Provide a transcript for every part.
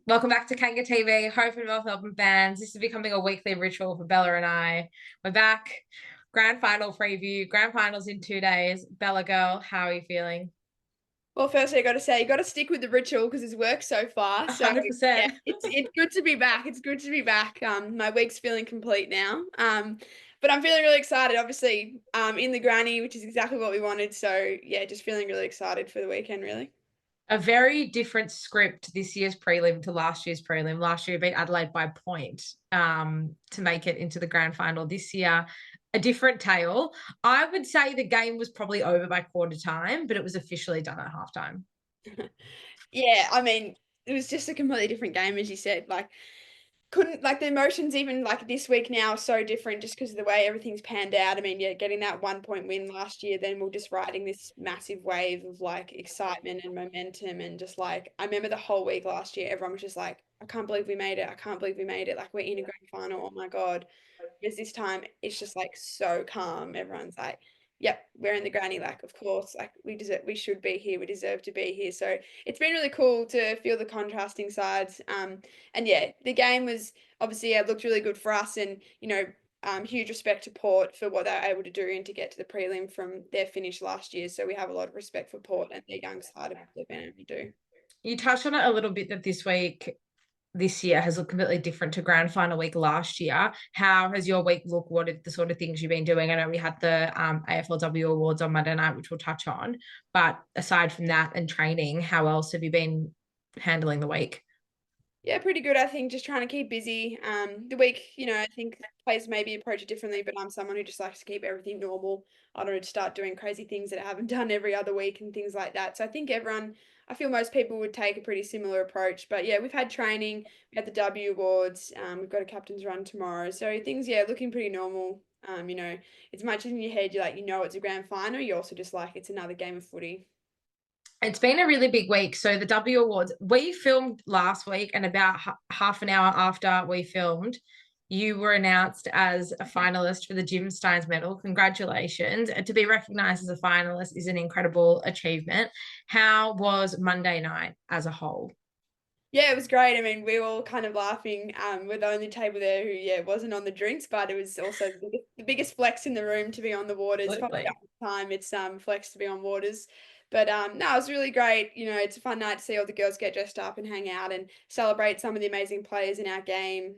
Welcome back to Kanga TV, home for North Melbourne fans. This is becoming a weekly ritual for Bella and I. We're back. Grand final preview. Grand finals in 2 days. Bella girl, how are you feeling? Well, firstly, I got to say, you got to stick with the ritual because it's worked so far. So yeah, 100%. it's good to be back. It's good to be back. My week's feeling complete now. But I'm feeling really excited. Obviously, in the granny, which is exactly what we wanted. So yeah, just feeling really excited for the weekend, really. A very different script this year's prelim to last year's prelim. Last year beat Adelaide by point to make it into the grand final. This year, a different tale. I would say the game was probably over by quarter time, but it was officially done at halftime. Yeah, I mean, it was just a completely different game, as you said. Like, couldn't like the emotions even like this week now are so different just because of the way everything's panned out. I mean, yeah, getting that 1 point win last year, then we're just riding this massive wave of like excitement and momentum. And just like, I remember the whole week last year, everyone was just like, I can't believe we made it. I can't believe we made it. Like, we're in a grand final. Oh my God. Because this time it's just like so calm. Everyone's like, yep, we're in the granny. Like, of course, like we should be here. We deserve to be here. So it's been really cool to feel the contrasting sides. And yeah, the game was obviously, yeah, looked really good for us. And, huge respect to Port for what they were able to do and to get to the prelim from their finish last year. So we have a lot of respect for Port and their young side of what they've been able to do. You touched on it a little bit that this year has looked completely different to grand final week last year. How has your week looked? What are the sort of things you've been doing? I know we had the AFLW Awards on Monday night, which we'll touch on. But aside from that and training, how else have you been handling the week? Yeah, pretty good. I think just trying to keep busy. The week, I think players maybe approach it differently, but I'm someone who just likes to keep everything normal. I don't start doing crazy things that I haven't done every other week and things like that. So I think I feel most people would take a pretty similar approach. But yeah, we've had training, we had the W Awards, we've got a captain's run tomorrow. So things, yeah, looking pretty normal. As much as in your head, it's a grand final, you also just like it's another game of footy. It's been a really big week. So the W Awards, we filmed last week, and about half an hour after we filmed, you were announced as a finalist for the Jim Steins medal. Congratulations. And to be recognized as a finalist is an incredible achievement. How was Monday night as a whole? Yeah, it was great. I mean, we were all kind of laughing. We're the only table there who, yeah, wasn't on the drinks, but it was also the biggest flex in the room to be on the waters. Probably at Absolutely. the time it's flex to be on waters. But no, it was really great. It's a fun night to see all the girls get dressed up and hang out and celebrate some of the amazing players in our game.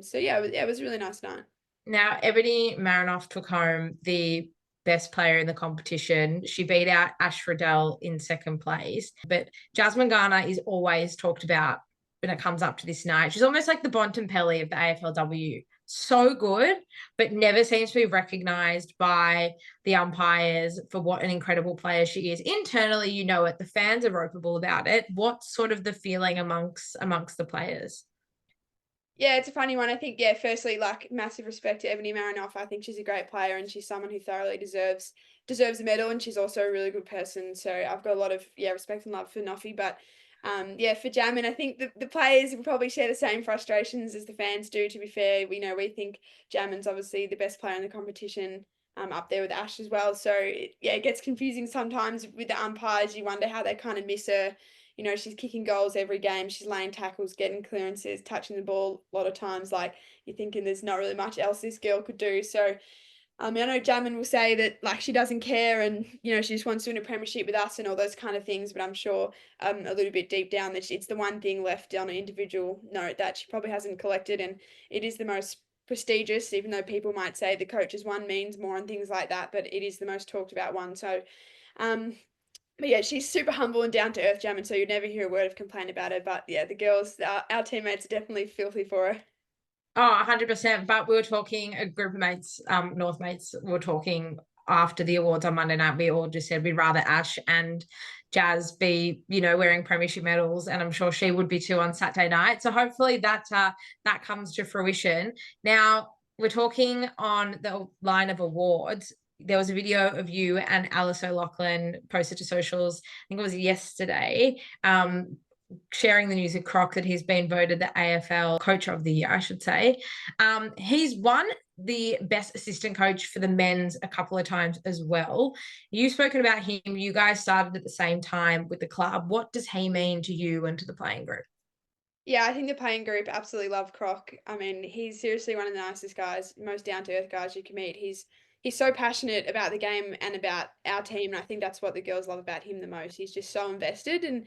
So yeah, it was a really nice night. Now, Ebony Marinoff took home the best player in the competition. She beat out Ash Riddell in second place. But Jasmine Garner is always talked about when it comes up to this night. She's almost like the Bontempelli of the AFLW. So good, but never seems to be recognised by the umpires for what an incredible player she is. Internally, you know it. The fans are ropeable about it. What's sort of the feeling amongst the players? Yeah, it's a funny one. I think, yeah, firstly, like massive respect to Ebony Marinoff. I think she's a great player and she's someone who thoroughly deserves a medal, and she's also a really good person. So I've got a lot of respect and love for Nuffy. But yeah, for Jamin, I think the players will probably share the same frustrations as the fans do, to be fair. We think Jamin's obviously the best player in the competition, up there with Ash as well. So yeah, it gets confusing sometimes with the umpires. You wonder how they kind of miss her. She's kicking goals every game. She's laying tackles, getting clearances, touching the ball a lot of times. Like, you're thinking there's not really much else this girl could do. So, I know Jamin will say that like she doesn't care and she just wants to win a premiership with us and all those kind of things. But I'm sure a little bit deep down that it's the one thing left on an individual note that she probably hasn't collected, and it is the most prestigious. Even though people might say the coach's one means more and things like that, but it is the most talked about one. So, um, but yeah, she's super humble and down to earth, Jam, so you'd never hear a word of complaint about her. But yeah, the girls, our teammates are definitely filthy for her. Oh, 100%. But we were talking, a group of mates, North mates, were talking after the awards on Monday night. We all just said we'd rather Ash and Jazz be, wearing premiership medals. And I'm sure she would be too on Saturday night. So hopefully that comes to fruition. Now, we're talking on the line of awards. There was a video of you and Alice O'Loughlin posted to socials, I think it was yesterday, sharing the news of Croc that he's been voted the AFL Coach of the Year, I should say. He's won the best assistant coach for the men's a couple of times as well. You've spoken about him. You guys started at the same time with the club. What does he mean to you and to the playing group? Yeah, I think the playing group absolutely love Croc. I mean, he's seriously one of the nicest guys, most down to earth guys you can meet. He's so passionate about the game and about our team, and I think that's what the girls love about him the most. He's just so invested, and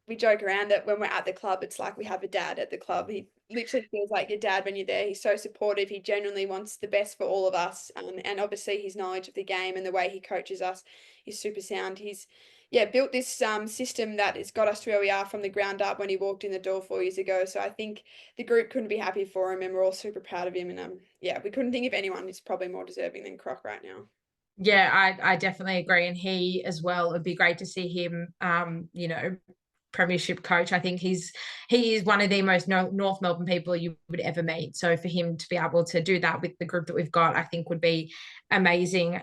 we joke around that when we're at the club, it's like we have a dad at the club. He literally feels like your dad when you're there. He's so supportive. He genuinely wants the best for all of us, and obviously his knowledge of the game and the way he coaches us is super sound. He's built this system that has got us to where we are from the ground up when he walked in the door 4 years ago. So I think the group couldn't be happy for him, and we're all super proud of him. And we couldn't think of anyone who's probably more deserving than Croc right now. Yeah, I definitely agree. And he as well, it'd be great to see him, premiership coach. I think he is one of the most North Melbourne people you would ever meet. So for him to be able to do that with the group that we've got, I think would be amazing.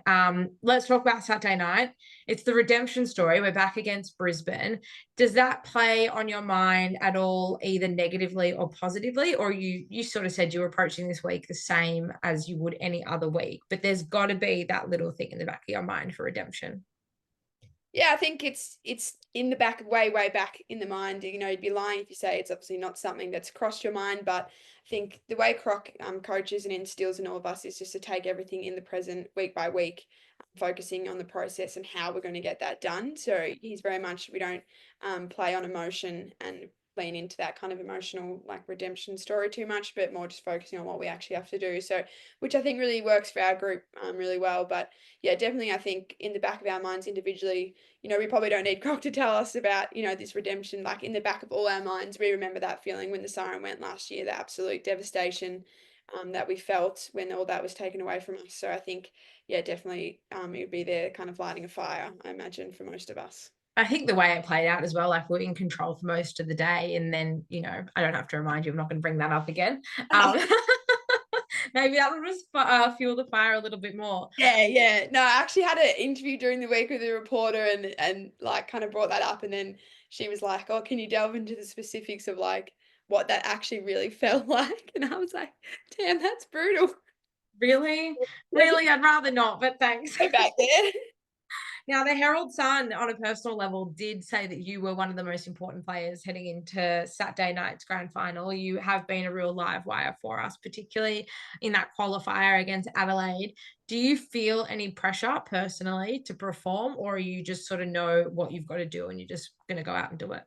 Let's talk about Saturday night. It's the redemption story. We're back against Brisbane. Does that play on your mind at all, either negatively or positively? Or you sort of said you were approaching this week the same as you would any other week, but there's got to be that little thing in the back of your mind for redemption. Yeah, I think it's in the back, way back in the mind. You know, you'd be lying if you say it's obviously not something that's crossed your mind. But I think the way Croc coaches and instills in all of us is just to take everything in the present, week by week, focusing on the process and how we're going to get that done. So he's very much, we don't play on emotion and lean into that kind of emotional like redemption story too much, but more just focusing on what we actually have to do. So which I think really works for our group really well. But yeah, definitely I think in the back of our minds individually, you know, we probably don't need Croc to tell us about, you know, this redemption. Like in the back of all our minds, we remember that feeling when the siren went last year, the absolute devastation that we felt when all that was taken away from us. So I think, yeah, definitely it would be there kind of lighting a fire, I imagine, for most of us. I think the way it played out as well, like we're in control for most of the day. And then, I don't have to remind you, I'm not going to bring that up again. Maybe that will just fuel the fire a little bit more. Yeah. No, I actually had an interview during the week with a reporter and like kind of brought that up. And then she was like, "Oh, can you delve into the specifics of like what that actually really felt like?" And I was like, "Damn, that's brutal." Really? Let's Really? I'd rather not, but thanks. go back there. Now, the Herald Sun, on a personal level, did say that you were one of the most important players heading into Saturday night's grand final. You have been a real live wire for us, particularly in that qualifier against Adelaide. Do you feel any pressure personally to perform, or you just sort of know what you've got to do and you're just going to go out and do it?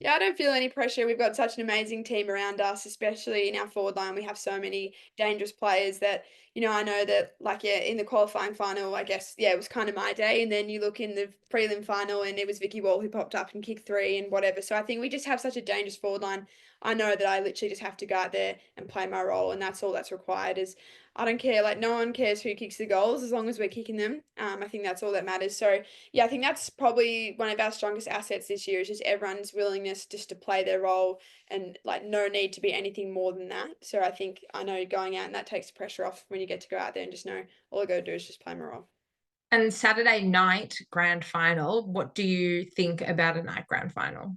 Yeah, I don't feel any pressure. We've got such an amazing team around us, especially in our forward line. We have so many dangerous players that, you know, I know that, like, yeah, in the qualifying final, I guess, yeah, it was kind of my day. And then you look in the prelim final and it was Vicky Wall who popped up and kicked three and whatever. So I think we just have such a dangerous forward line. I know that I literally just have to go out there and play my role. And that's all that's required is I don't care. Like, no one cares who kicks the goals as long as we're kicking them. I think that's all that matters. So, yeah, I think that's probably one of our strongest assets this year is just everyone's willingness just to play their role and like no need to be anything more than that. So I think I know going out and that takes the pressure off when you get to go out there and just know all I got to do is just play my role. And Saturday night grand final, what do you think about a night grand final?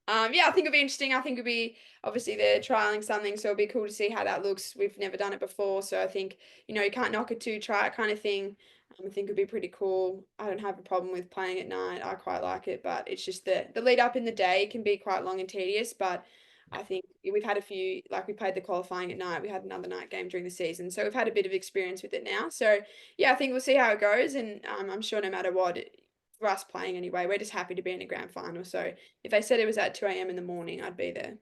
Yeah, I think it'll be interesting. I think it'll be obviously they're trialing something, so it'll be cool to see how that looks. We've never done it before, so I think you can't knock it to try it kind of thing. I think it'd be pretty cool. I don't have a problem with playing at night. I quite like it, but it's just the lead up in the day can be quite long and tedious. But I think we've had a few, like we played the qualifying at night. We had another night game during the season, so we've had a bit of experience with it now. So yeah, I think we'll see how it goes, and I'm sure no matter what, for us playing anyway, we're just happy to be in a grand final. So if they said it was at 2 a.m. in the morning, I'd be there.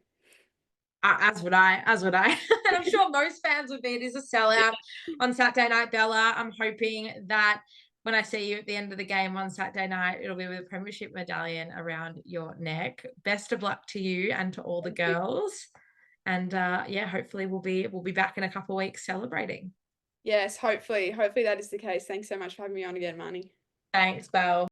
As would I, as would I. And I'm sure most fans would be. It is a sellout on Saturday night, Bella. I'm hoping that when I see you at the end of the game on Saturday night, it'll be with a premiership medallion around your neck. Best of luck to you and to all the girls. And hopefully we'll be back in a couple of weeks celebrating. Yes, hopefully that is the case. Thanks so much for having me on again, Marnie. Thanks, Belle.